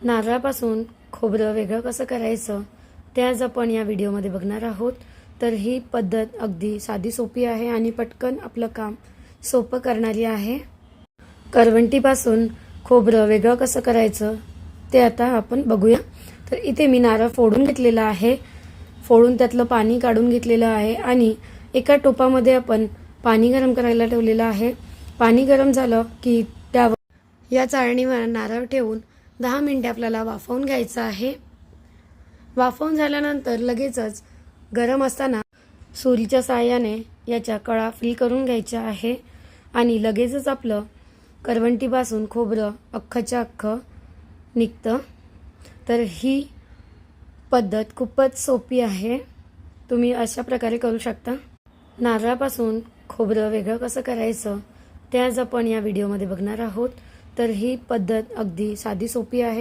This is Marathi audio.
नारळापासून खोबरं वेगळं कसं करायचं ते आज आपण या व्हिडिओमध्ये बघणार आहोत। तर ही पद्धत अगदी साधी सोपी आहे आणि पटकन आपलं काम सोपं करणारी आहे। करवंटीपासून खोबरं वेगळं कसं करायचं ते आता आपण बघूया। तर इथे मी नारळ फोडून घेतलेला आहे, फोडून त्यातलं पाणी काढून घेतलेलं आहे आणि एका टोपामध्ये आपण पाणी गरम करायला ठेवलेलं आहे। पाणी गरम झालं की त्यावर या चाळणीवर नारळ ठेवून 10 मिनिटे आपल्याला वाफवून घ्यायचं आहे। वाफवून झाल्यानंतर लगेचच गरम असताना सुरीच्या साहाय्याने याच्या कळा फ्री करून घ्यायच्या आहे आणि लगेचच आपलं करवंटीपासून खोबरं अख्खच्या अख्खं निघतं। तर ही पद्धत खूपच सोपी आहे, तुम्ही अशा प्रकारे करू शकता। नारळापासून खोबरं वेगळं कसं करायचं ते आज आपण या व्हिडिओमध्ये बघणार आहोत। तर ही पद्धत अगदी साधी सोपी आहे।